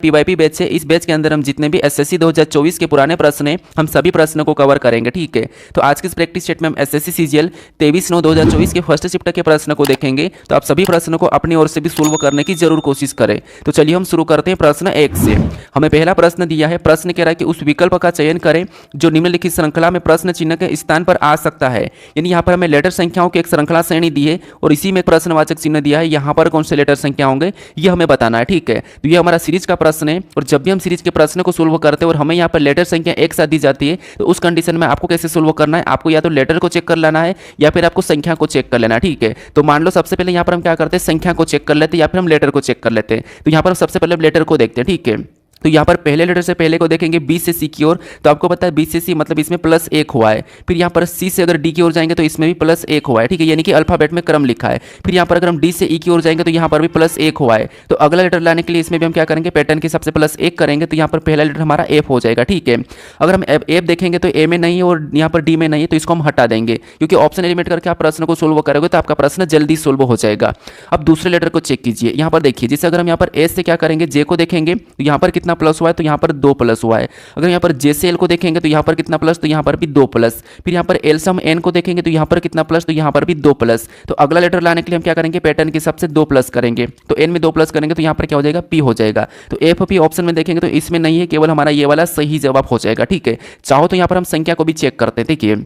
पीवाईपी batch है, इस batch के अंदर हम जितने भी एसएससी 2024 के पुराने प्रश्न हैं हम सभी प्रश्नों को कवर करेंगे। ठीक है, तो आज के इस प्रैक्टिस सेट में हम एसएससी सीजीएल 23/9/2024 के फर्स्ट शिफ्ट के प्रश्न को देखेंगे। तो आप सभी प्रश्नों को अपनी ओर से भी सोल्व करने की जरूर कोशिश करें। तो चलिए हम शुरू करते हैं प्रश्न 1 से। हमें पहला प्रश्न दिया है, प्रश्न कह रहा है कि उस विकल्प का चयन करें जो निम्नलिखित श्रृंखला में प्रश्न चिन्ह के स्थान पर आ सकता है। यानी यहाँ पर हमें लेटर संख्याओं की एक श्रृंखला श्रेणी दी है और इसी में प्रश्नवाचक चिन्ह दिया है, यहाँ पर कौन से लेटर संख्या होंगे ये हमें बताना है। ठीक है, तो ये हमारा सीरीज का प्रश्न है और जब हम सीरीज के प्रश्न को सोल्व करते हैं और हमें यहाँ पर लेटर संख्या एक साथ दी जाती है तो उस कंडीशन में आपको कैसे सोल्व करना है, आपको या तो लेटर को चेक कर लेना है या फिर आपको संख्या को चेक कर लेना है। ठीक है, तो मान लो सबसे पहले यहाँ पर हम क्या करते हैं, संख्या को चेक कर लेते हैं या फिर हम लेटर को चेक कर लेते हैं। तो यहाँ पर सबसे पहले लेटर को देखते हैं। ठीक है, तो यहाँ पर पहले लेटर से पहले को देखेंगे बी से सी की ओर, तो आपको पता है बी से सी मतलब इसमें +1 हुआ है। फिर यहाँ पर सी से अगर डी की ओर जाएंगे तो इसमें भी +1 हुआ है। ठीक है, यानी कि अल्फाबेट में क्रम लिखा है। फिर यहाँ पर अगर हम डी से ई की ओर जाएंगे तो यहाँ पर भी +1 हुआ है। तो अगला लेटर लाने के लिए इसमें भी हम क्या करेंगे, पैटर्न के हिसाब से +1 करेंगे। तो यहाँ पर पहला लेटर हमारा एफ हो जाएगा। ठीक है, अगर हम एफ देखेंगे तो ए में नहीं है और यहाँ पर डी में नहीं है, तो इसको हम हटा देंगे क्योंकि ऑप्शन एलिमिनेट करके आप प्रश्न को सोल्व करोगे तो आपका प्रश्न जल्दी सोल्व हो जाएगा। अब दूसरे लेटर को चेक कीजिए, यहाँ पर देखिए, जैसे अगर हम यहाँ पर ए से क्या करेंगे, जे को देखेंगे तो यहाँ पर कितना प्लस हुआ है, तो यहाँ पर 2 प्लस हुआ है। अगर यहाँ पर जे से एल को देखेंगे तो यहाँ पर कितना प्लस, तो यहाँ पर भी 2 प्लस। फिर यहाँ पर एल से हम एन को देखेंगे तो यहाँ पर कितना प्लस, तो यहाँ पर भी 2 प्लस। तो अगला लेटर लाने के लिए हम क्या करेंगे, पैटर्न के हिसाब से 2 प्लस करेंगे। तो एन में 2 प्लस करेंगे तो यहाँ पर क्या हो जाएगा, पी हो जाएगा। तो एफ पी ऑप्शन में देखेंगे तो इसमें नहीं है, केवल हमारा ये वाला सही जवाब हो जाएगा। ठीक है, चाहो तो यहाँ पर हम संख्या को भी चेक करते हैं। देखिए,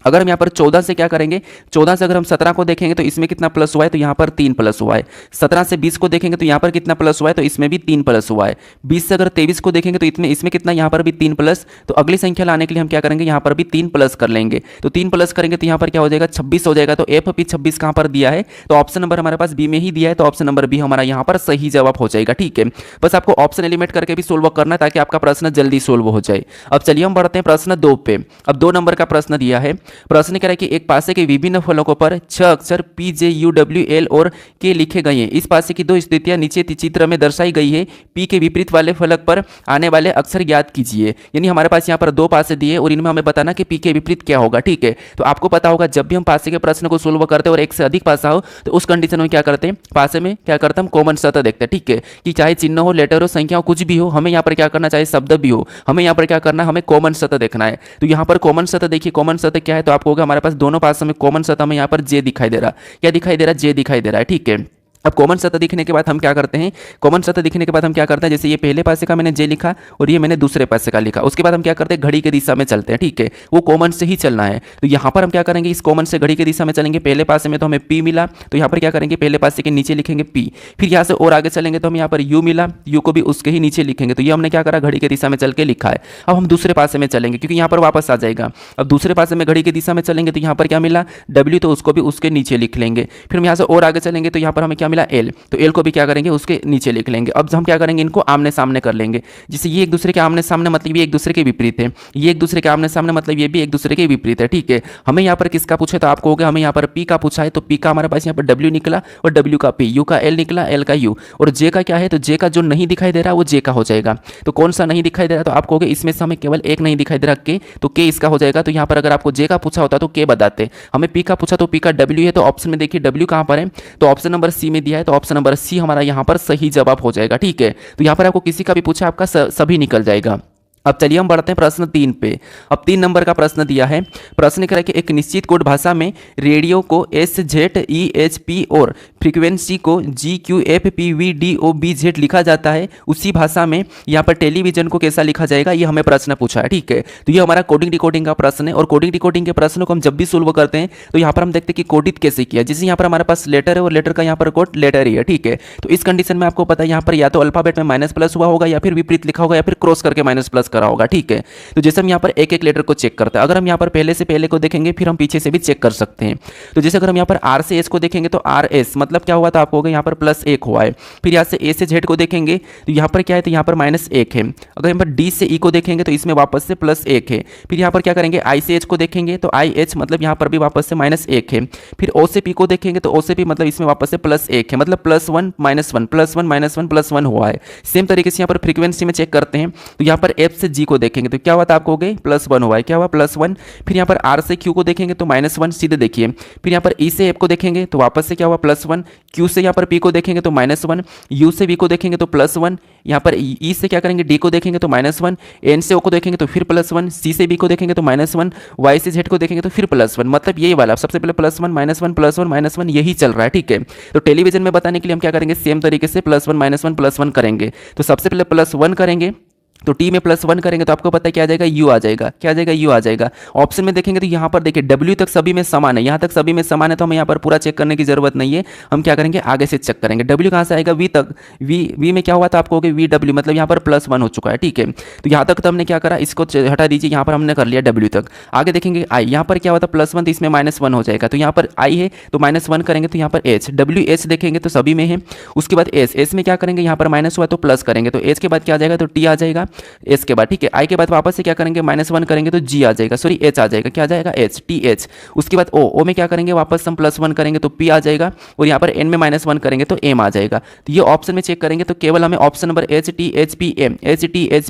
अगर हम यहाँ पर 14 से क्या करेंगे, 14 से अगर हम 17 को देखेंगे तो इसमें कितना प्लस हुआ है, तो यहाँ पर 3 प्लस हुआ है। 17 से 20 को देखेंगे तो यहाँ पर कितना प्लस हुआ है, तो इसमें भी 3 प्लस हुआ है। 20 से अगर 23 को देखेंगे तो इसमें कितना, यहाँ पर भी 3 प्लस। तो अगली संख्या लाने के लिए हम क्या करेंगे, यहाँ पर भी 3 प्लस कर लेंगे। तो 3 प्लस करेंगे तो यहाँ पर क्या हो जाएगा, 26 हो जाएगा। तो एफ पी 26 कहाँ पर दिया है, तो ऑप्शन नंबर हमारे पास बी में ही दिया है, तो ऑप्शन नंबर बी हमारा यहाँ पर सही जवाब हो जाएगा। ठीक है, बस आपको ऑप्शन एलिमिनेट करके भी सोल्व करना है ताकि आपका प्रश्न जल्दी सोल्व हो जाए। अब चलिए हम बढ़ते हैं प्रश्न 2 पे। अब 2 नंबर का प्रश्न दिया है, प्रश्न कह रहा है कि एक पासे के विभिन्न फलकों पर 6 अक्षर P J U W L और K लिखे गए हैं। इस पासे की 2 स्थितियां नीचे चित्र में दर्शाई गई है। P के विपरीत वाले फलक पर आने वाले अक्षर ज्ञात कीजिए। यानी हमारे पास यहाँ पर 2 पासे दिए और इनमें हमें बताना कि P के विपरीत क्या होगा। ठीक है, तो आपको पता होगा जब भी हम पासे के प्रश्न को सोल्व करते हैं और एक से अधिक पासा हो तो उस कंडीशन में क्या करते हैं, पासे में क्या करते हैं, हम कॉमन सतह देखते हैं। ठीक है, कि चाहे चिन्ह हो, लेटर हो, संख्या हो, कुछ भी हो, हमें यहाँ पर क्या करना, चाहे शब्द भी हो, हमें यहाँ पर क्या करना है, हमें कॉमन सतह देखना है। तो यहाँ पर कॉमन सतह देखिए, कॉमन सतह क्या है, तो आपको होगा हमारे पास दोनों पास में कॉमन सतह में यहाँ पर जे दिखाई दे रहा है। क्या दिखाई दे रहा है, जे दिखाई दे रहा है। ठीक है, अब कॉमन सतह दिखने के बाद हम क्या करते हैं, कॉमन सतह दिखने के बाद हम क्या करते हैं, जैसे ये पहले पासे का मैंने जे लिखा और ये मैंने दूसरे पासे का लिखा, उसके बाद हम क्या करते हैं, घड़ी के दिशा में चलते हैं। ठीक है, वो कॉमन से ही चलना है। तो यहाँ पर हम क्या करेंगे, इस कॉमन से घड़ी के दिशा में चलेंगे। पहले पासे में तो हमें पी मिला, तो यहाँ पर क्या करेंगे, पहले पासे के नीचे लिखेंगे पी। फिर यहाँ से और आगे चलेंगे तो हम यहाँ पर यू मिला, यू को भी उसके ही नीचे लिखेंगे। तो ये हमने क्या करा, घड़ी के दिशा में चल के लिखा है। अब हम दूसरे पासे में चलेंगे क्योंकि यहाँ पर वापस आ जाएगा। अब दूसरे पासे में घड़ी के दिशा में चलेंगे तो यहाँ पर क्या मिला, डब्ल्यू, तो उसको भी उसके नीचे लिख लेंगे। फिर हम यहाँ से और आगे चलेंगे तो यहाँ पर हमें क्या मिला, एल, तो एल को भी क्या करेंगे, उसके नीचे लिख लेंगे। अब हम क्या करेंगे, इनको आमने सामने कर लेंगे। जैसे ये एक दूसरे के आमने सामने मतलब ये एक दूसरे के विपरीत है, ये एक दूसरे के आमने सामने मतलब ये भी एक दूसरे के विपरीत है। ठीक है, हमें यहाँ पर किसका पूछे, तो आपको हो गया हमें यहाँ पर पी का पूछा है, तो पी का हमारे पास यहाँ पर डब्ल्यू निकला और डब्ल्यू का पी, यू का एल निकला, एल का यू, और जे का क्या है, तो जे का जो नहीं दिखाई दे रहा वो जे का हो जाएगा। तो कौन सा नहीं दिखाई दे रहा, तो आपको हो गया इसमें से हमें केवल एक नहीं दिखाई दे रहा के, तो के इसका हो जाएगा। तो यहाँ पर अगर आपको जे का पूछा होता तो के बताते, हमें पी का पूछा तो पी का डब्ल्यू है। तो ऑप्शन में देखिए डब्ल्यू कहाँ पर है, तो ऑप्शन नंबर सी में दिया है, तो ऑप्शन नंबर सी हमारा यहाँ पर सही जवाब हो जाएगा। ठीक है, तो यहाँ पर आपको किसी का भी पूछा आपका सभी निकल जाएगा। अब चलिए हम बढ़ते हैं प्रश्न 3 पे। अब 3 नंबर का प्रश्न दिया है, प्रश्न कह रहा है कि एक निश्चित कोड भाषा में रेडियो को SZEHP और फ्रीक्वेंसी को GQFPVDOBZ लिखा जाता है, उसी भाषा में यहाँ पर टेलीविजन को कैसा लिखा जाएगा, ये हमें प्रश्न पूछा है। ठीक है, तो ये हमारा कोडिंग डिकोडिंग का प्रश्न है और कोडिंग डिकोडिंग के प्रश्नों को हम जब भी सोल्व करते हैं तो यहाँ पर हम देखते हैं कि कोडित कैसे किया। जैसे यहाँ पर हमारे पास लेटर है और लेटर का यहाँ पर कोड लेटर ही है। ठीक है, तो इस कंडीशन में आपको पता है यहाँ पर या तो अल्फाबेट में माइनस प्लस हुआ होगा या फिर विपरीत लिखा होगा या फिर क्रॉस करके माइनस प्लस करा होगा। ठीक है, तो जैसे हम यहाँ पर एक एक लेटर को चेक करते हैं, अगर हम यहाँ पर पहले से पहले को देखेंगे फिर हम पीछे से भी चेक कर सकते हैं। तो जैसे अगर हम यहाँ पर आर से एस को देखेंगे तो आर एस मतलब क्या हुआ, तो आपको होगा यहाँ पर +1 हुआ है। फिर यहाँ से ए से जेड को देखेंगे तो यहाँ पर क्या है, तो यहाँ पर -1 है। अगर यहाँ पर डी से ई को देखेंगे तो इसमें वापस से +1 है। फिर यहाँ पर क्या करेंगे, आई से एच को देखेंगे तो आई एच मतलब यहाँ पर भी वापस से -1 है। फिर ओ से पी को देखेंगे तो ओ से पी मतलब इसमें वापस से +1 है, मतलब +1 -1 +1 -1 +1 हुआ है। सेम तरीके से यहाँ पर फ्रीक्वेंसी में चेक करते हैं तो यहाँ पर एफ से जी को देखेंगे तो क्या हुआ था आपको हो गए +1 हुआ है, क्या हुआ +1। फिर यहाँ पर आर से क्यू को देखेंगे तो -1 सीधे देखिए। फिर यहाँ पर ई से एफ को देखेंगे तो वापस से क्या हुआ +1। क्यू से यहाँ पर पी को देखेंगे तो -1। यू से वी को देखेंगे तो +1। यहाँ पर ई से क्या करेंगे डी को देखेंगे तो -1। एन से ओ को देखेंगे तो फिर +1। सी से बी को देखेंगे तो -1। वाई से जेड को देखेंगे तो फिर +1। मतलब यही वाला सबसे पहले +1 -1 +1 -1 यही चल रहा है, ठीक है। तो टेलीविजन में बताने के लिए हम क्या करेंगे, सेम तरीके से +1 -1 +1 करेंगे। तो सबसे पहले +1 करेंगे तो टी में +1 करेंगे तो आपको पता है क्या आ जाएगा, यू आ जाएगा। क्या आ जाएगा, यू आ जाएगा। ऑप्शन में देखेंगे तो यहाँ पर देखिए डब्ल्यू तक सभी में समान है, यहाँ तक सभी में समान है तो हमें यहाँ पर पूरा चेक करने की जरूरत नहीं है। हम क्या करेंगे, आगे से चेक करेंगे। डब्ल्यू कहाँ से आएगा, वी तक। वी में क्या हुआ था आपको हो गया वी डब्ल्यू, मतलब यहाँ पर +1 हो चुका है, ठीक है। तो यहाँ तक तो हमने क्या करा, इसको हटा दीजिए, यहाँ पर हमने कर लिया डब्ल्यू तक। आगे देखेंगे आई, यहाँ पर क्या हुआ था +1 तो इसमें -1 हो जाएगा। तो यहाँ पर आई है तो -1 करेंगे तो यहाँ पर एच, डब्ल्यू एच देखेंगे तो सभी में है। उसके बाद एस में क्या करेंगे, यहाँ पर माइनस हुआ तो प्लस करेंगे तो एच के बाद क्या आ जाएगा, तो टी आ जाएगा एस के बाद, ठीक है। आई के बाद वापस से क्या करेंगे, -1 करेंगे तो जी आ जाएगा, सॉरी एच आ जाएगा। क्या आ जाएगा, एच, टी एच। उसके बाद ओ में क्या करेंगे, वापस हम +1 करेंगे तो पी आ जाएगा। और यहाँ पर एन में -1 करेंगे तो एम आ जाएगा। तो ये ऑप्शन में चेक करेंगे तो केवल हमें option number H T H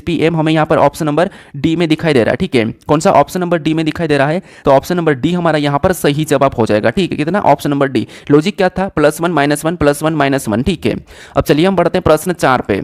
P M हमें यहाँ पर ऑप्शन नंबर डी में दिखाई दे रहा है, ठीक है। कौन सा ऑप्शन नंबर डी में दिखाई दे रहा है, तो ऑप्शन नंबर डी हमारा यहाँ पर सही जवाब हो जाएगा, ठीक है। कितना, ऑप्शन नंबर डी। लॉजिक क्या था, +1 -1 +1 -1, ठीक है। अब चलिए हम बढ़ते हैं प्रश्न 4 पे।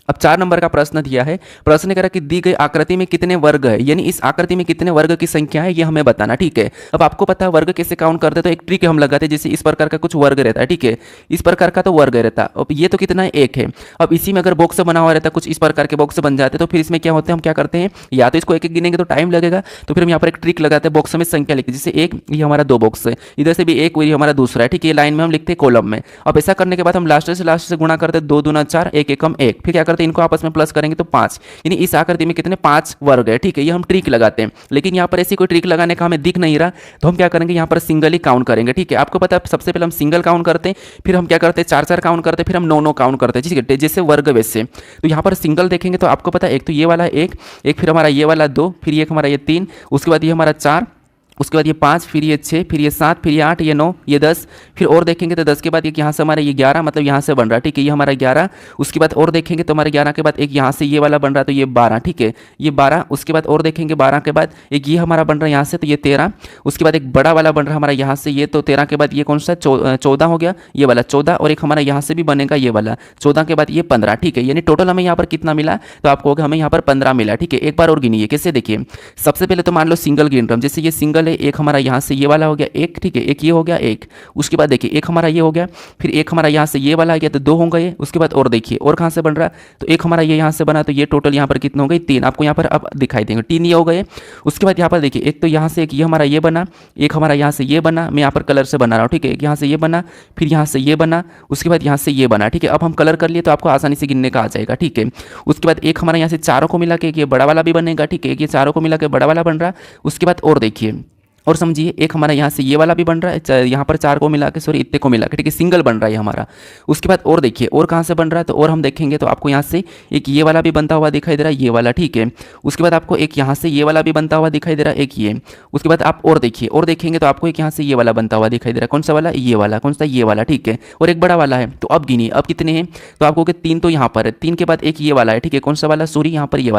अब 4 नंबर का प्रश्न दिया है। प्रश्न कह रहा कि दी गई आकृति में कितने वर्ग है, यानी इस आकृति में कितने वर्ग की संख्या है ये हमें बताना, ठीक है। अब आपको पता है वर्ग कैसे काउंट करते हैं, तो एक ट्रिक हम लगाते हैं, जैसे इस प्रकार का कुछ वर्ग रहता है, ठीक है। इस प्रकार का तो वर्ग रहता है। अब ये तो कितना है, 1 है। अब इसी में अगर बॉक्स बना हुआ रहता है, कुछ इस प्रकार के बॉक्स बन जाते हैं, तो फिर इसमें क्या होते हैं, हम क्या करते हैं, या तो इसको एक एक गिनेंगे तो टाइम लगेगा, तो फिर हम यहाँ पर एक ट्रिक लगाते हैं, बॉक्स में संख्या लिखते हैं। जैसे एक, ये हमारा 2 बॉक्स है, इधर से भी एक, वही हमारा दूसरा है, ठीक है। ये लाइन में हम लिखते हैं कॉलम में। अब ऐसा करने के बाद हम लास्ट से गुणा करते हैं, 2 दूना 4, 1 एकम 1। फिर क्या करते हैं, इनको आपस में प्लस करेंगे तो 5, यानी इस आकृति में कितने 5 वर्ग है, ठीक है। ये हम ट्रिक लगाते हैं, लेकिन यहाँ पर ऐसी कोई ट्रिक लगाने का हमें दिख नहीं रहा, तो हम क्या करेंगे, यहाँ पर सिंगल ही काउंट करेंगे, ठीक है। आपको पता है सबसे पहले हम सिंगल काउंट करते हैं, फिर हम क्या करते हैं 4 4 काउंट करते हैं, फिर हम 9 9 काउंट करते हैं, ठीक है, जैसे वर्ग वैसे। तो यहाँ पर सिंगल देखेंगे तो आपको पता है एक तो ये वाला एक, फिर हमारा ये वाला 2, फिर एक हमारा ये 3, उसके बाद ये हमारा 4, उसके बाद ये 5, फिर ये 6, फिर ये 7, फिर ये 8, ये 9, ये 10, फिर और देखेंगे तो 10 के बाद एक यहाँ से हमारा ये 11, मतलब यहाँ से बन रहा है, ठीक है। ये हमारा 11, उसके बाद और देखेंगे तो हमारे 11 के बाद एक यहाँ से ये वाला बन रहा है, तो ये 12, ठीक है, ये 12। उसके बाद और देखेंगे 12 के बाद एक ये हमारा बन रहा है यहाँ से, तो ये 13। उसके बाद एक बड़ा वाला बन रहा है हमारा यहाँ से, ये तो 13 के बाद ये कौन सा 14 हो गया, ये वाला 14, और एक हमारा यहाँ से भी बनेगा ये वाला 14 के बाद ये 15, ठीक है। यानी टोटल हमें यहाँ पर कितना मिला, तो आपको होगा हमें यहाँ पर 15 मिला, ठीक है। एक बार और गिनिए, कैसे देखिए, सबसे पहले तो मान लो सिंगल गिन रहा हूं, जैसे ये सिंगल है, एक हमारा यहाँ से ये वाला हो गया एक, ठीक है, एक ये हो गया एक। उसके बाद देखिए एक हमारा ये हो गया, फिर एक हमारा यहाँ से ये वाला आ गया, तो 2 होंगे ये। उसके बाद और देखिए और कहाँ से बन रहा है, तो एक हमारा ये यहाँ से बना, तो ये टोटल यहाँ पर कितने हो गए, 3। आपको यहाँ पर अब दिखाई देंगे 3 ये हो गए। उसके बाद यहाँ पर देखिए एक तो यहाँ से एक ये हमारा ये बना, एक हमारा यहाँ से ये बना, मैं यहाँ पर कलर से बना रहा हूँ, ठीक है। एक यहाँ से ये बना, फिर यहाँ से ये बना, उसके बाद यहाँ से ये बना, ठीक है। अब हम कलर कर लिए तो आपको आसानी से गिनने का आ जाएगा, ठीक है। उसके बाद एक हमारा यहाँ से चारों को मिला के एक ये बड़ा वाला भी बनेगा, ठीक है। एक ये चारों को मिला के बड़ा वाला बन रहा है। उसके बाद और देखिए और समझिए एक हमारा यहाँ से ये वाला भी बन रहा है, यहाँ पर 4 को मिला के, सॉरी इतने को मिला के, ठीक है, सिंगल बन रहा है हमारा। उसके बाद और देखिए और कहाँ से बन रहा है, तो और हम देखेंगे तो आपको यहाँ से एक ये वाला भी बनता हुआ दिखाई दे रहा है, ये वाला, ठीक है। उसके बाद आपको एक यहाँ से ये वाला भी बनता हुआ दिखाई दे रहा है, एक ये। उसके बाद आप और देखिए और देखेंगे तो आपको एक यहाँ से ये वाला बनता हुआ दिखाई दे रहा है, कौन सा वाला, ये वाला, कौन सा, ये वाला, ठीक है। और एक बड़ा वाला है। तो अब गिनिए अब कितने हैं, तो आपको 3 तो यहाँ पर है, 3 के बाद एक ये वाला है, ठीक है, कौन सा वाला, सॉरी यहाँ पर ये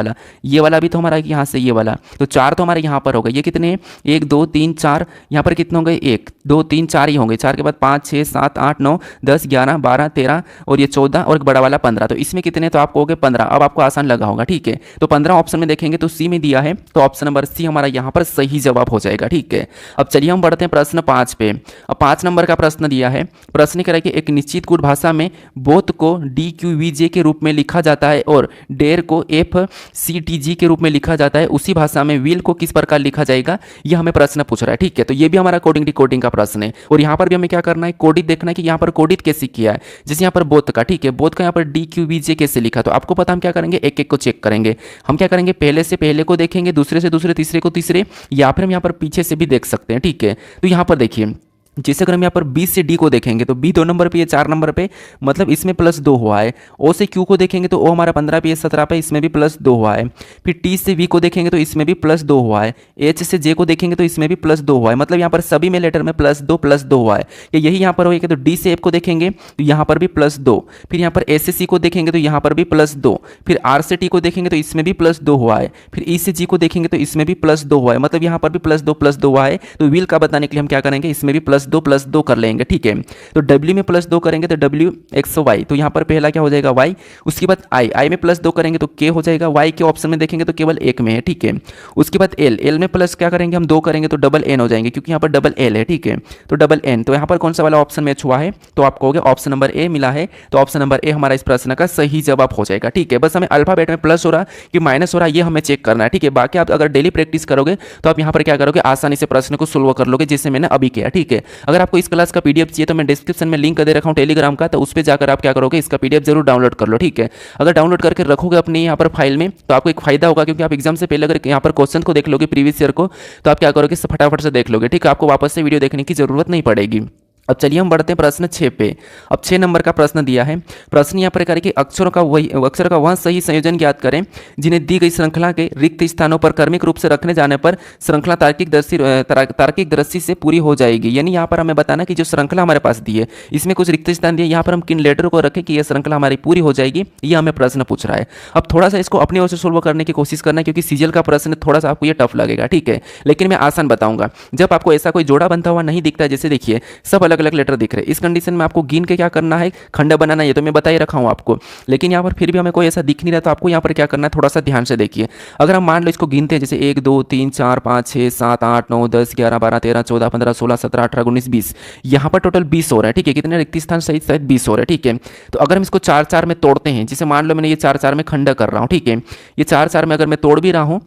वाला भी तो हमारा यहाँ से ये वाला, तो 4 तो हमारे यहाँ पर होगा। ये कितने हैं, 1 2 3 4, यहाँ पर कितने होंगे, 1 2 3 4 ही होंगे। 4 के बाद 5 6 7 8 9 10 11 12 13 और ये 14 और एक बड़ा वाला 15, तो इसमें कितने, तो आपको हो गए 15। अब आपको आसान लगा होगा, ठीक है। तो 15 ऑप्शन में देखेंगे तो सी में दिया है, तो ऑप्शन नंबर सी हमारा यहाँ पर सही जवाब हो जाएगा, ठीक है। अब चलिए हम बढ़ते हैं प्रश्न 5 पे। अब 5 नंबर का प्रश्न दिया है। प्रश्न कह रहा है कि एक निश्चित गुण भाषा में बोथ को DQVJ के रूप में लिखा जाता है और डेर को FCTG के रूप में लिखा जाता है, उसी भाषा में विल को किस प्रकार लिखा जाएगा, यह हमें प्रश्न पूछ रहा है, ठीक है। तो ये भी हमारा कोडिंग डिकोडिंग का प्रश्न है, और यहाँ पर भी हमें क्या करना है, कोडित देखना है कि यहाँ पर कोडित कैसे किया है। जैसे यहाँ पर बोथ का, ठीक है, बोथ का यहाँ पर DQVJ कैसे लिखा, तो आपको पता हम क्या करेंगे, एक एक को चेक करेंगे। हम क्या करेंगे, पहले से पहले को देखेंगे, दूसरे से दूसरे, तीसरे को तीसरे, या फिर हम यहाँ पर पीछे से भी देख सकते हैं, ठीक है। तो यहाँ पर देखिए जैसे अगर हम यहाँ पर बी से डी को देखेंगे तो बी 2 नंबर पे, ये 4 नंबर पे, मतलब इसमें +2 हुआ है। ओ से क्यू को देखेंगे तो ओ हमारा 15 पे, ये 17 पे, इसमें भी +2 हुआ है। फिर टी से वी को देखेंगे तो इसमें भी +2 हुआ है। एच से जे को देखेंगे तो इसमें भी +2 हुआ है। मतलब यहाँ पर सभी में लेटर में +2 हुआ है। यही यहाँ पर होगा। तो डी से एफ को देखेंगे तो यहाँ पर भी +2। फिर यहाँ पर ए से सी को देखेंगे तो यहाँ पर भी +2। फिर आर से टी को देखेंगे तो इसमें भी +2 हुआ है। फिर ई से जी को देखेंगे तो इसमें भी +2 हुआ है। मतलब यहाँ पर भी +2 हुआ है। तो व्हील का बताने के लिए हम क्या करेंगे, इसमें भी +2 कर लेंगे, ठीक है। तो W में +2 करेंगे तो W x y, तो यहाँ पर पहला क्या हो जाएगा y। उसके बाद I में +2 करेंगे तो K हो जाएगा। Y के ऑप्शन में देखेंगे तो केवल एक में है, ठीक है। उसके बाद L में प्लस क्या करेंगे हम, 2 करेंगे तो डबल N हो जाएंगे, क्योंकि यहाँ पर डबल L है, ठीक है। तो डबल N, तो यहाँ पर कौन सा वाला ऑप्शन मैच हुआ है, तो आप कहोगे ऑप्शन नंबर ए मिला है। तो ऑप्शन नंबर ए हमारा इस प्रश्न का सही जवाब हो जाएगा, ठीक है। बस हमें अल्फाबेट में प्लस हो रहा कि माइनस हो रहा, ये हमें चेक करना है, ठीक है। बाकी आप अगर डेली प्रैक्टिस करोगे तो आप यहाँ पर क्या करोगे, आसानी से प्रश्न को सोल्व कर लोगे, जैसे मैंने अभी किया, ठीक है। अगर आपको इस क्लास का पीडीएफ चाहिए तो मैं डिस्क्रिप्शन में लिंक दे रखा हूँ टेलीग्राम का, तो उस पर जाकर आप क्या करोगे, इसका पीडीएफ जरूर डाउनलोड कर लो, ठीक है। अगर डाउनलोड करके रखोगे अपने यहाँ पर फाइल में तो आपको एक फायदा होगा, क्योंकि आप एग्जाम से पहले अगर यहाँ पर क्वेश्चन को देख लोगे प्रीवियस ईयर को, तो आप क्या करोगे, फटाफट से देख लोगे, ठीक है। आपको वापस से वीडियो देखने की जरूरत नहीं पड़ेगी। अब चलिए हम बढ़ते हैं प्रश्न 6 पे। अब 6 नंबर का प्रश्न दिया है। प्रश्न यहाँ पर करें कि अक्षर का वह सही संयोजन ज्ञात करें जिन्हें दी गई श्रृंखला के रिक्त स्थानों पर क्रमिक रूप से रखने जाने पर श्रृंखला तार्किक दृष्टि से पूरी हो जाएगी। यानी यहाँ पर हमें बताना कि जो श्रृंखला हमारे पास दी है इसमें कुछ रिक्त स्थान दिए, यहाँ पर हम किन लेटर को रखें कि यह श्रृंखला हमारी पूरी हो जाएगी, ये हमें प्रश्न पूछ रहा है। अब थोड़ा सा इसको अपनी ओर से सोल्व करने की कोशिश करना है, क्योंकि सीजीएल का प्रश्न थोड़ा सा आपको ये टफ लगेगा, ठीक है। लेकिन मैं आसान बताऊंगा। जब आपको ऐसा कोई जोड़ा बनता हुआ नहीं दिखता, जैसे देखिए सब अलग अलग लेटर दिख रहे हैं, इस कंडीशन में आपको गिन के क्या करना है, खंड बनाना है, ये तो मैं बता ही रखा हूं आपको। लेकिन यहाँ पर फिर भी हमें कोई ऐसा दिख नहीं रहा, तो आपको यहाँ पर क्या करना है, थोड़ा सा ध्यान से देखिए। अगर हम मान लो इसको गिनते हैं, जैसे 1 2 3 4 5 6 7 8 9 10 11 12 13 14 15 16 17 18 19 20, यहाँ पर टोटल 20 हो रहा है, ठीक है। कितने रिक्त स्थान सहित शायद 20 हो रहे हैं, ठीक है। तो अगर हम इसको 4 4 में तोड़ते हैं, जैसे मान लो मैंने ये 4 4 में खंड कर रहा हूँ, ठीक है। ये 4 4 में अगर मैं तोड़ भी रहा हूँ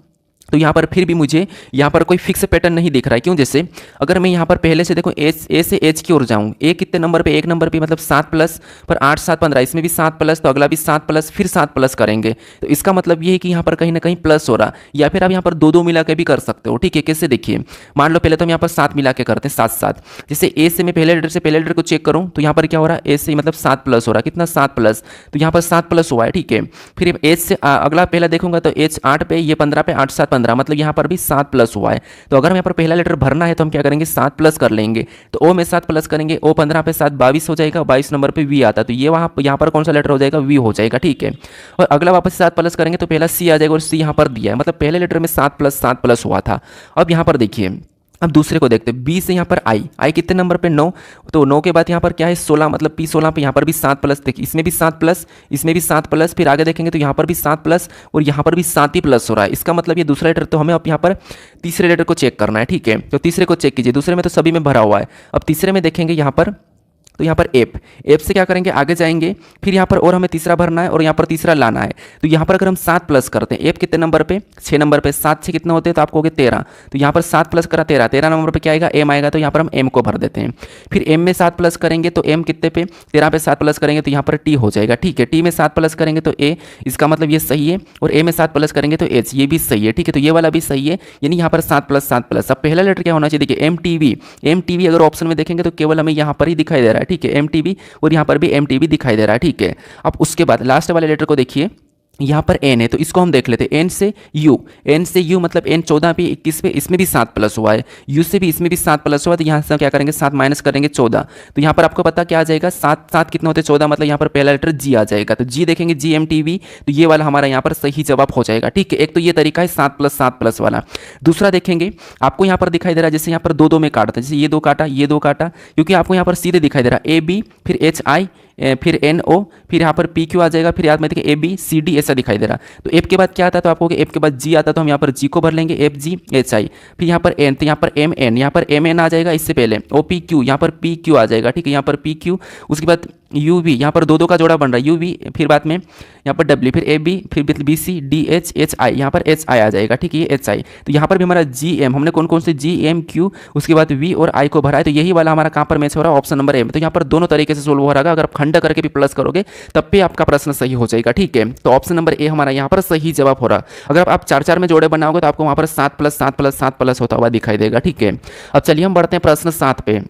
तो यहाँ पर फिर भी मुझे यहाँ पर कोई फिक्स पैटर्न नहीं दिख रहा है। क्यों, जैसे अगर मैं यहाँ पर पहले से देखो ए से एच की ओर जाऊँ, ए कितने नंबर पे, 1 नंबर पे, मतलब 7 प्लस पर 8 7 15, इसमें भी 7 प्लस, तो अगला भी 7 प्लस, फिर 7 प्लस करेंगे, तो इसका मतलब ये है कि यहाँ पर कहीं ना कहीं प्लस हो रहा। या फिर आप यहाँ पर 2 2 मिला के भी कर सकते हो, ठीक है। कैसे, देखिए मान लो पहले तो हम यहाँ पर 7 मिला के करते हैं, 7 7। जैसे ए से मैं पहले लेटर से पहले लेटर को चेक करूँ तो यहाँ पर क्या हो रहा है, ए से मतलब 7 प्लस हो रहा है, कितना 7 प्लस, तो यहाँ पर 7 प्लस हुआ है, ठीक है। फिर एच से अगला पहला देखूंगा तो एच 8 पे, ये 15 पे, 8 7 15, मतलब यहाँ पर भी 7 प्लस हुआ है। तो अगर हम यहाँ पर पहला लेटर भरना है तो हम क्या करेंगे, 7 प्लस कर लेंगे। तो ओ में 7 प्लस करेंगे, ओ 15 पे 7 22 हो जाएगा, 22 नंबर पे वी आता है, तो ये यहाँ पर कौन सा लेटर हो जाएगा, वी हो जाएगा, ठीक है। और अगला वापस 7 प्लस करेंगे तो पहला सी आ जाएगा, और सी यहाँ पर दिया है, मतलब पहले लेटर में 7 प्लस हुआ था। अब यहाँ पर देखिए, अब दूसरे को देखते हैं, बी से यहाँ पर आई कितने नंबर पे, 9, तो 9 के बाद यहाँ पर क्या है, 16, मतलब पी 16 पे, यहाँ पर भी 7 प्लस, देखिए इसमें भी 7 प्लस, इसमें भी 7 प्लस, फिर आगे देखेंगे तो यहाँ पर भी 7 प्लस और यहाँ पर भी 7 ही प्लस हो रहा है। इसका मतलब ये दूसरा लेटर, तो हमें अब यहाँ पर तीसरे लेटर को चेक करना है, ठीक है। तो तीसरे को चेक कीजिए, दूसरे में तो सभी में भरा हुआ है। अब तीसरे में देखेंगे यहाँ पर, तो यहाँ पर एफ से क्या करेंगे, आगे जाएंगे, फिर यहाँ पर और हमें तीसरा भरना है और यहाँ पर तीसरा लाना है। तो यहाँ पर अगर हम 7 प्लस करते हैं, एफ कितने नंबर पे, 6 नंबर पे, 7 से कितना होते हैं, तो आपको हो गए 13, तो यहाँ पर 7 प्लस करा 13, 13 नंबर पे क्या आएगा, एम आएगा, तो यहाँ पर हम एम को भर देते हैं। फिर एम में 7 प्लस करेंगे तो एम कितने पे, 13 पे 7 प्लस करेंगे तो यहाँ पर टी हो जाएगा, ठीक है। टी में 7 प्लस करेंगे तो ए, इसका मतलब ये सही है, और ए में 7 प्लस करेंगे तो एच, ये भी सही है, ठीक है। तो ये वाला भी सही है, यानी यहाँ पर 7 प्लस 7 प्लस। अब पहला लेटर क्या होना चाहिए, देखिए एम टी वी अगर ऑप्शन में देखेंगे तो केवल हमें यहाँ पर ही दिखाई दे रहा है, ठीक है, एम टी वी, और यहाँ पर भी एम टी वी दिखाई दे रहा है, ठीक है। अब उसके बाद लास्ट वाले लेटर को देखिए, यहाँ पर एन है, तो इसको हम देख लेते हैं, एन से यू मतलब एन 14 पे 21 पे, इसमें भी 7 प्लस हुआ है, यू से भी इसमें भी 7 प्लस हुआ है, तो यहाँ से क्या करेंगे, 7 माइनस करेंगे 14, तो यहाँ पर आपको पता क्या आ जाएगा, 7 7 कितना होते हैं 14, मतलब यहाँ पर पहला लेटर जी आ जाएगा, तो जी देखेंगे, जी एम टी वी, तो ये वाला हमारा यहाँ पर सही जवाब हो जाएगा, ठीक है। एक तो ये तरीका है 7 प्लस वाला। दूसरा देखेंगे, आपको यहाँ पर दिखाई दे रहा है, जैसे यहाँ पर 2 2 में काटता है, जैसे ये 2 काटा, ये 2 काटा, क्योंकि आपको यहाँ पर सीधे दिखाई दे रहा है, ए बी, फिर एच आई, फिर एन ओ, फिर यहाँ पर पी क्यू आ जाएगा, फिर याद में देखिए ए बी सी डी ऐसा दिखाई दे रहा। तो एफ के बाद क्या आता है, तो आपको एफ के बाद जी आता है, तो हम यहाँ पर जी को भर लेंगे, एफ जी एच आई, फिर यहाँ पर एन, तो यहाँ पर एम एन, यहाँ पर एम एन आ जाएगा, इससे पहले ओ पी क्यू, यहाँ पर पी क्यू आ जाएगा, ठीक है, यहाँ पर पी क्यू, उसके बाद यू वी, यहाँ पर 2 2 का जोड़ा बन रहा है, यू वी, फिर बाद में यहाँ पर डब्ल्यू, फिर ए बी, फिर B C D H H I, यहाँ पर एच आई आ जाएगा, ठीक है, ये एच आई। तो यहाँ पर भी हमारा जी एम, हमने कौन कौन से जी एम क्यू, उसके बाद वी और आई को भरा है, तो यही वाला हमारा कहाँ पर मैच हो रहा है, ऑप्शन नंबर एम। तो यहाँ पर दोनों तरीके से सोल्व हो रहा है, अगर आप खंड करके भी प्लस करोगे तब भी आपका प्रश्न सही हो जाएगा, ठीक है। तो ऑप्शन नंबर ए हमारा यहाँ पर सही जवाब हो रहा। अगर आप 4 4 में जोड़े बनाओगे तो आपको वहाँ पर 7 प्लस 7 प्लस 7 प्लस होता हुआ दिखाई देगा, ठीक है। अब चलिए हम बढ़ते हैं प्रश्न 7 पे।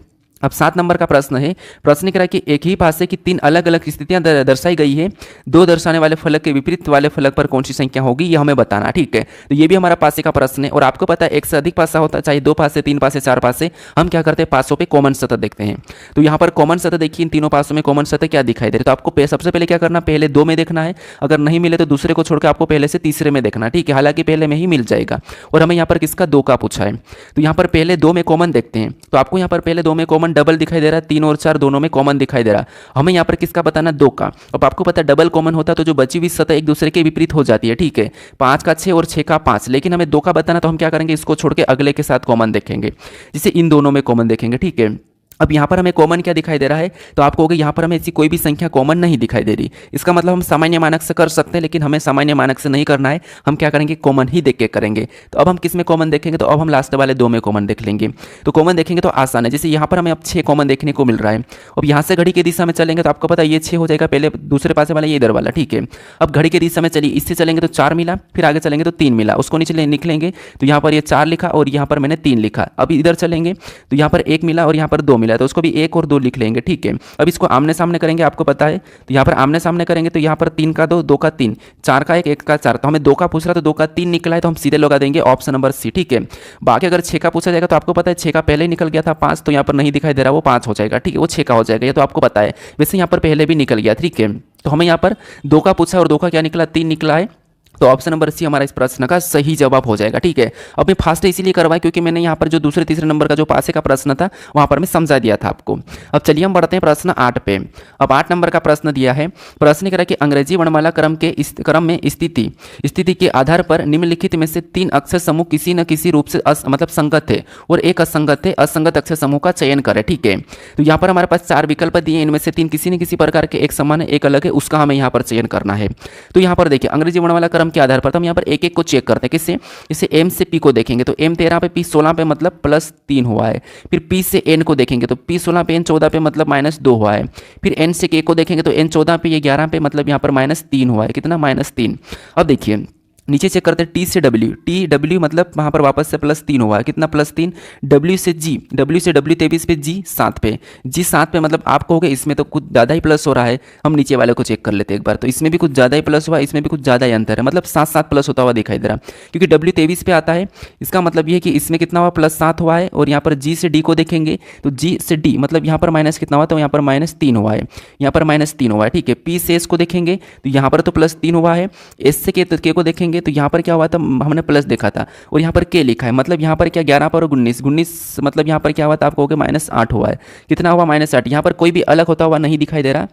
अब 7 नंबर का प्रश्न है। प्रश्न कह रहा है कि एक ही पासे की 3 अलग अलग स्थितियां दर्शाई गई है। 2 दर्शाने वाले फलक के विपरीत वाले फलक पर कौन सी संख्या होगी, ये हमें बताना। ठीक है, तो ये भी हमारा पासे का प्रश्न है। और आपको पता है एक से अधिक पासा होता है, चाहे 2 पासे, 3 पासे, 4 पासे, हम क्या करते हैं पासों पे कॉमन सतह देखते हैं। तो यहाँ पर कॉमन सतह देखिए, इन तीनों पासों में कॉमन सतह क्या दिखाई दे रही है। तो आपको सबसे पहले क्या करना, पहले 2 में देखना है, अगर नहीं मिले तो दूसरे को छोड़कर आपको पहले से तीसरे में देखना। ठीक है, हालांकि पहले में ही मिल जाएगा। और हमें यहाँ पर किसका 2 का पूछा है, तो यहाँ पर पहले 2 में कॉमन देखते हैं। तो आपको यहाँ पर पहले 2 में कॉमन डबल दिखाई दे रहा है, 3 और 4 दोनों में कॉमन दिखाई दे रहा। हमें यहाँ पर किसका बताना, 2 का। अब आपको पता है डबल कॉमन होता है तो जो बची हुई सतह एक दूसरे के विपरीत हो जाती है। ठीक है, 5 का 6 और 6 का 5, लेकिन हमें 2 का बताना, तो हम क्या करेंगे, इसको छोड़ के अगले के साथ कॉमन देखेंगे, जिसे इन दोनों में कॉमन देखेंगे। ठीक है, अब यहाँ पर हमें कॉमन क्या दिखाई दे रहा है, तो आप कहोगे यहाँ पर हमें ऐसी कोई भी संख्या कॉमन नहीं दिखाई दे रही। इसका मतलब हम सामान्य मानक से कर सकते हैं, लेकिन हमें सामान्य मानक से नहीं करना है, हम क्या करेंगे, कॉमन ही देख के करेंगे। तो अब हम किस में कॉमन देखेंगे, तो अब हम लास्ट वाले 2 में कॉमन देख लेंगे। तो कॉमन देखेंगे तो आसान है, जैसे यहाँ पर हमें अब 6 कॉमन देखने को मिल रहा है। अब यहाँ से घड़ी की दिशा में चलेंगे तो आपको पता है ये 6 हो जाएगा, पहले दूसरे पासे वाला ये इधर वाला। ठीक है, अब घड़ी की दिशा में चलिए, इससे चलेंगे तो 4 मिला, फिर आगे चलेंगे तो 3 मिला, उसको नीचे निकलेंगे तो यहाँ पर ये 4 लिखा और यहाँ पर मैंने 3 लिखा। अब इधर चलेंगे तो यहाँ पर 1 मिला और यहाँ पर 2 मिला, तो उसको भी 1 और 2 लिख लेंगे। ठीक है, अब इसको आमने सामने करेंगे, आपको पता है, तो यहाँ पर आमने सामने करेंगे तो यहाँ पर 3 का 2, 2 का 3, 4 का 1, 1 का 4, तो हमें 2 का पूछ रहा, तो 2 का 3 निकला है, तो हम सीधे लगा देंगे ऑप्शन नंबर सी। ठीक है, बाकी अगर 6 का पूछा जाएगा तो आपको पता है 6 का पहले ही निकल गया था 5, तो यहाँ पर नहीं दिखाई दे रहा, वो 5 हो जाएगा। ठीक है, वो 6 का हो जाएगा, ये तो आपको पता है। वैसे यहाँ पर पहले भी निकल गया। ठीक है, तो हमें यहाँ पर 2 का पूछा और 2 का क्या निकला, 3 निकला है, तो ऑप्शन नंबर सी हमारा इस प्रश्न का सही जवाब हो जाएगा। ठीक है, अब मैं फास्ट इसीलिए करवाया क्योंकि मैंने यहाँ पर जो दूसरे तीसरे नंबर का जो पासे का प्रश्न था वहाँ पर मैं समझा दिया था आपको। अब चलिए हम बढ़ते हैं प्रश्न 8 पे। अब 8 नंबर का प्रश्न दिया है। प्रश्न कह रहा है कि अंग्रेजी वर्णमाला क्रम में स्थिति के आधार पर निम्नलिखित में से 3 अक्षर समूह किसी न किसी रूप से मतलब संगत है और एक असंगत है, असंगत अक्षर समूह का चयन करें। ठीक है, तो यहाँ पर हमारे पास 4 विकल्प दिए, इनमें से 3 किसी न किसी प्रकार के एक समान है, एक अलग है, उसका हमें यहाँ पर चयन करना है। तो यहाँ पर देखिए अंग्रेजी वर्णमाला क्रम के आधार पर हम यहाँ पर एक एक को चेक करते हैं। किससे, जैसे एम से पी को देखेंगे तो एम 13 पे पी 16 पे मतलब +3 हुआ है। फिर पी से एन को देखेंगे तो पी 16 पे एन 14 पे मतलब -2 हुआ है। फिर एन से के को देखेंगे तो एन 14 पे ये 11 पे मतलब यहाँ पर -3 हुआ है। कितना, -3। अब देखिए नीचे चेक करते हैं टी से डब्ल्यू मतलब वहाँ पर वापस से +3 हुआ है। कितना, +3। डब्ल्यू से डब्ल्यू 23 पे जी 7 पे, जी 7 पे मतलब आप कहोगे इसमें तो कुछ ज़्यादा ही प्लस हो रहा है। हम नीचे वाले को चेक कर लेते हैं एक बार, तो इसमें भी कुछ ज़्यादा ही प्लस हुआ, इसमें भी कुछ ज़्यादा ही अंतर है, मतलब 7 प्लस होता हुआ दिखाई दे रहा। क्योंकि डब्ल्यू 23 पे आता है, इसका मतलब ये है कि इसमें कितना हुआ, +7 हुआ है। और यहाँ पर जी से डी को देखेंगे तो जी से डी मतलब यहाँ पर माइनस कितना हुआ, तो यहाँ पर -3 हुआ है, यहाँ पर -3 हुआ है। ठीक है, पी से एस को देखेंगे तो यहाँ पर तो +3 हुआ है। एस से के को देखेंगे तो यहाँ पर क्या हुआ था, हमने प्लस देखा था और यहाँ पर के लिखा है, मतलब यहाँ पर क्या 11 पर 19 मतलब यहाँ पर क्या हुआ था, आप कहोगे -8 हुआ है। कितना हुआ, -8। यहाँ पर कोई भी अलग होता हुआ नहीं दिखाई दे रहा।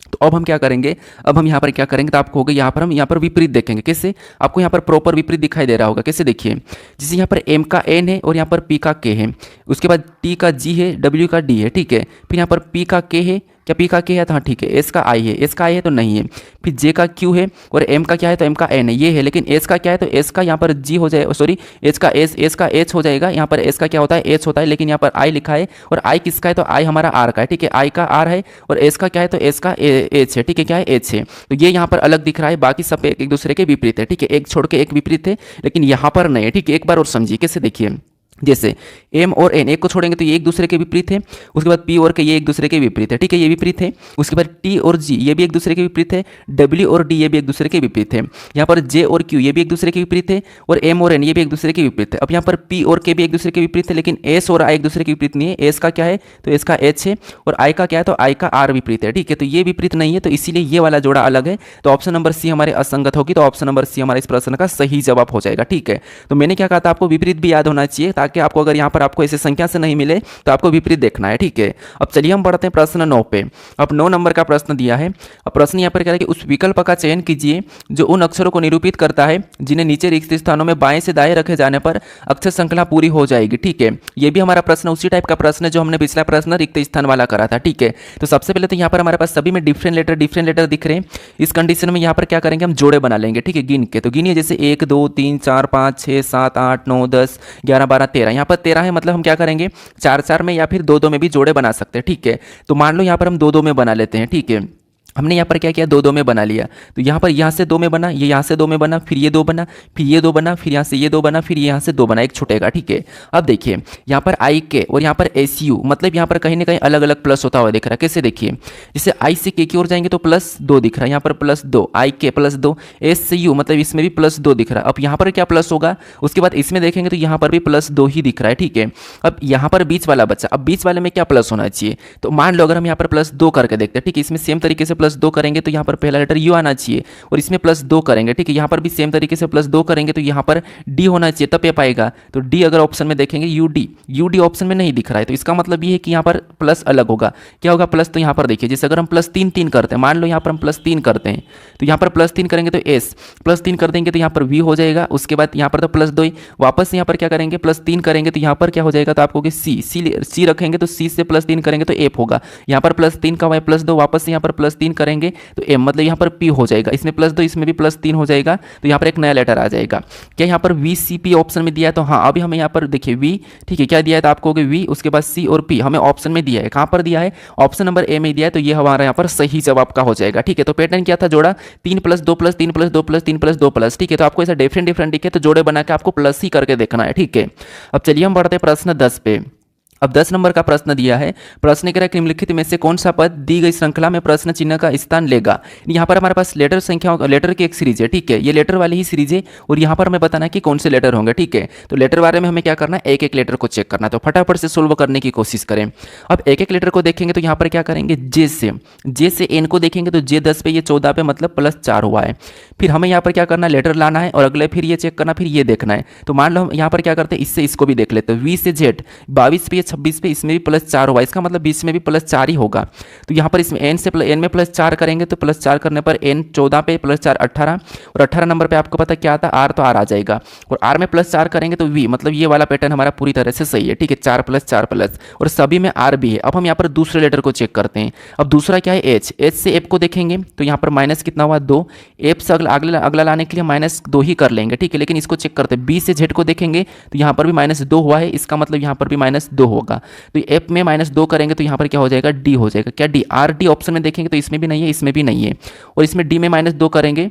तो अब हम क्या करेंगे, अब हम यहाँ पर क्या करेंगे, तो आप कहोगे यहाँ पर हम यहाँ पर विपरीत देखेंगे। कैसे, आपको यहाँ पर प्रॉपर विपरीत दिखाई दे रहा होगा। कैसे, देखिए जैसे यहाँ पर एम का एन है और यहाँ पर पी का के है, उसके बाद टी का जी है, डब्ल्यू का डी है। ठीक है, फिर यहाँ पर पी का के है, क्या पी का के है, तो हाँ ठीक है। एस का आई है, एस का आई है तो नहीं है। फिर जे का क्यू है और एम का क्या है, तो एम का एन है, ये है। लेकिन एस का क्या है, तो एस का यहाँ पर जी हो जाए, सॉरी एस का एच हो जाएगा। यहाँ पर एस का क्या होता है, एच होता है, लेकिन यहाँ पर आई लिखा है। और आई किसका है, तो आई हमारा आर का है। ठीक है, आई का आर है और एस का क्या है, तो एस का एच है। ठीक है, क्या है, एच है। तो ये यहाँ पर अलग दिख रहा है, बाकी सब एक दूसरे के विपरीत है। ठीक है, एक छोड़ के एक विपरीत है, लेकिन यहाँ पर नहीं है। ठीक है, एक बार और समझिए। कैसे, देखिए जैसे एम और एन एक को छोड़ेंगे तो ये एक दूसरे के विपरीत है, उसके बाद पी और के ये एक दूसरे के विपरीत है। ठीक है, ये विपरीत है। उसके बाद टी और जी ये भी एक दूसरे के विपरीत है, डब्ल्यू और डी ये भी एक दूसरे के विपरीत है। यहाँ पर जे और क्यू ये भी एक दूसरे के विपरीत है और एम और एन ये भी एक दूसरे के विपरीत है। अब यहाँ पर पी और के भी एक दूसरे के विपरीत है, लेकिन एस और आई एक दूसरे के विपरीत नहीं है। एस का क्या है, तो एस का एच है और आई का क्या है, तो आई का आर विपरीत है। ठीक है, तो ये विपरीत नहीं है, तो इसीलिए ये वाला जोड़ा अलग है। तो ऑप्शन नंबर सी हमारे असंगत होगी, तो ऑप्शन नंबर सी हमारे इस प्रश्न का सही जवाब हो जाएगा। ठीक है, तो मैंने क्या कहा था, आपको विपरीत भी याद होना चाहिए, ताकि आपको अगर यहाँ पर आपको ऐसे संख्या से नहीं मिले तो आपको विपरीत देखना है। ठीक है, अब चलिए हम बढ़ते हैं प्रश्न 9 पे। अब 9 नंबर का प्रश्न दिया है। अब प्रश्न यहाँ पर कह रहा है कि उस विकल्प का चयन कीजिए जो उन अक्षरों को निरूपित करता है जिन्हें नीचे रिक्त स्थानों में बाएं से दाएं रखे जाने पर अक्षर श्रृंखला पूरी हो जाएगी। ठीक है, ये भी हमारा प्रश्न उसी टाइप का प्रश्न है जो हमने पिछला प्रश्न रिक्त स्थान वाला करा था। ठीक है, तो सबसे पहले तो यहाँ पर हमारे पास सभी में डिफरेंट लेटर दिख रहे हैं। इस कंडीशन में यहाँ पर क्या करेंगे, हम जोड़े बना लेंगे। ठीक है, गिन के, तो गिनिए जैसे 1 2 3 4 5 6 7 8 9 10 11 12 13। यहाँ पर 13 है, मतलब हम क्या करेंगे 4 4 में या फिर 2 2 में भी जोड़े बना सकते हैं। ठीक है, तो मान लो यहाँ पर हम 2 2 में बना लेते हैं। ठीक है, हमने यहाँ पर क्या किया, दो दो में बना लिया। तो यहाँ पर यहाँ से दो में बना, ये यहाँ से दो में बना, फिर ये दो बना, फिर ये दो बना, फिर यहाँ से ये दो बना, फिर यहाँ से दो बना, एक छूटेगा। ठीक है, अब देखिए यहाँ पर आई के और यहाँ पर एस यू, मतलब यहाँ पर कहीं ना कहीं अलग अलग प्लस होता हुआ दिख रहा है। कैसे देखिए, जैसे आई से के की ओर जाएंगे तो प्लस दो दिख रहा है, यहाँ पर प्लस दो, आई के प्लस दो, एस से यू मतलब इसमें भी प्लस दो दिख रहा है। अब यहाँ पर क्या प्लस होगा, उसके बाद इसमें देखेंगे तो यहाँ पर भी प्लस दो ही दिख रहा है। ठीक है, अब यहाँ पर बीच वाला बच्चा, अब बीच वाले में क्या प्लस होना चाहिए, तो मान लो अगर हम यहाँ पर प्लस दो करके देखते हैं। ठीक है, इसमें सेम तरीके से प्लस दो करेंगे तो यहाँ पर पहला लेटर यू आना चाहिए, और इसमें प्लस दो करेंगे। ठीक है, यहाँ पर भी सेम तरीके से प्लस दो करेंगे तो यहाँ पर डी होना चाहिए, तब ये पाएगा। तो डी अगर ऑप्शन में देखेंगे यू डी ऑप्शन में नहीं दिख रहा है, तो इसका मतलब ये है कि यहाँ पर प्लस अलग होगा। क्या होगा प्लस, तो यहाँ पर देखिए जैसे अगर हम प्लस तीन तीन करते हैं, मान लो यहाँ पर हम प्लस तीन करते हैं तो यहाँ पर प्लस तीन करेंगे तो एस, प्लस तीन कर देंगे तो यहाँ पर वी हो जाएगा। उसके बाद यहाँ पर तो प्लस दो ही, वापस यहाँ पर क्या करेंगे, प्लस तीन करेंगे तो यहाँ पर क्या हो जाएगा, तो आपको सी रखेंगे तो सी से प्लस तीन करेंगे तो एफ होगा। यहाँ पर प्लस तीन का वाई प्लस दो, वापस यहाँ पर प्लस तीन करेंगे तो एम, मतलब यहाँ पर पी हो जाएगा। इसमें प्लस दो, इसमें भी प्लस तीन हो जाएगा, तो यहाँ पर एक नया लेटर आ जाएगा। क्या यहाँ पर वी सी पी ऑप्शन में दिया है, तो हाँ अभी हमें यहाँ पर देखिए वी, ठीक है क्या दिया है, तो आपको वी, उसके बाद सी और पी हमें ऑप्शन में दिया है। कहाँ पर दिया है, ऑप्शन नंबर ए में दिया है, तो ये हमारा यहाँ पर सही जवाब का हो जाएगा। ठीक है, तो पैटर्न क्या था, जोड़ा तीन प्लस दो प्लस तीन प्लस दो प्लस तीन प्लस दो प्लस। ठीक है, तो आपको ऐसा डिफरेंट डिफरेंट दिखे तो जोड़े बना के आपको प्लस ही करके देखना है। ठीक है, अब चलिए हम बढ़ते हैं प्रश्न 10 पे। अब 10 नंबर का प्रश्न दिया है, प्रश्न कह रहा है निम्नलिखित में से कौन सा पद दी गई श्रृंखला में प्रश्न चिन्ह का स्थान लेगा। यहाँ पर हमारे पास लेटर संख्या, लेटर की एक सीरीज है। ठीक है, ये लेटर वाली ही सीरीज है और यहाँ पर हमें बताना है कि कौन से लेटर होंगे। ठीक है, तो लेटर वाले में हमें क्या करना है, एक एक लेटर को चेक करना है, तो फटाफट से सोल्व करने की कोशिश करें। अब एक एक लेटर को देखेंगे तो यहाँ पर क्या करेंगे, जे से एन को देखेंगे तो जे 10 पे, ये 14 पे, मतलब प्लस 4 हुआ है। फिर हमें यहाँ पर क्या करना है, लेटर लाना है और अगले फिर ये चेक करना, फिर ये देखना है। तो मान लो हम यहाँ पर क्या करते हैं, इससे इसको भी देख लेते हैं। वी से जेड 22 पे, 26 पे, इसमें भी प्लस 4 हुआ, इसका मतलब बीच में भी प्लस 4 ही होगा। तो यहाँ पर इसमें एन से एन में प्लस 4 करेंगे तो प्लस 4 करने पर एन 14 पे प्लस 4 18, और 18 नंबर पे आपको पता क्या आता है, आर, तो आर आ जाएगा। और आर में प्लस 4 करेंगे तो वी, मतलब ये वाला पैटर्न हमारा पूरी तरह से सही है। ठीक है, 4 प्लस, और सभी में आर भी है। अब हम यहाँ पर दूसरे लेटर को चेक करते हैं। अब दूसरा क्या है, एच से एफ को देखेंगे तो यहाँ पर माइनस कितना हुआ, 2, एफ से अगला लाने के लिए माइनस 2 ही कर लेंगे। ठीक है, लेकिन इसको चेक करते हैं। बी से जेड को देखेंगे तो यहाँ पर भी माइनस 2 हुआ है, इसका मतलब यहाँ पर भी माइनस 2 होगा। तो एफ में माइनस 2 करेंगे तो यहाँ पर क्या हो जाएगा, डी हो जाएगा। क्या डी, आर डी ऑप्शन में देखेंगे तो इसमें भी नहीं है, इसमें भी नहीं है, और इसमें डी में माइनस 2 करेंगे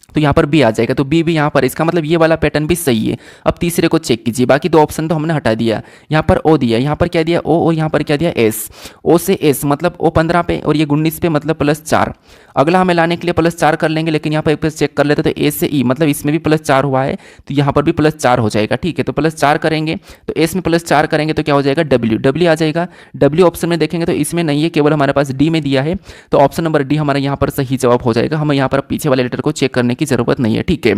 तो यहाँ पर बी आ जाएगा, तो बी भी यहाँ पर, इसका मतलब ये वाला पैटर्न भी सही है। अब तीसरे को चेक कीजिए, बाकी दो ऑप्शन तो हमने हटा दिया। यहाँ पर ओ दिया, यहाँ पर क्या दिया ओ, और यहाँ पर क्या दिया एस। ओ से एस मतलब ओ 15 पे और ये 19 पे, मतलब प्लस 4। अगला हमें लाने के लिए प्लस 4 कर लेंगे, लेकिन यहाँ पर एक प्लस चेक कर लेते तो ए से ई, मतलब इसमें भी प्लस 4 हुआ है तो यहाँ पर भी प्लस 4 हो जाएगा। ठीक है, तो प्लस 4 करेंगे तो एस में प्लस 4 करेंगे तो क्या हो जाएगा, डब्ल्यू आ जाएगा। डब्ल्यू ऑप्शन में देखेंगे तो इसमें नहीं है, केवल हमारे पास डी में दिया है, तो ऑप्शन नंबर डी हमारा यहाँ पर सही जवाब हो जाएगा। हमें यहाँ पर पीछे वाले लेटर को चेक करने की जरूरत नहीं है। ठीक है,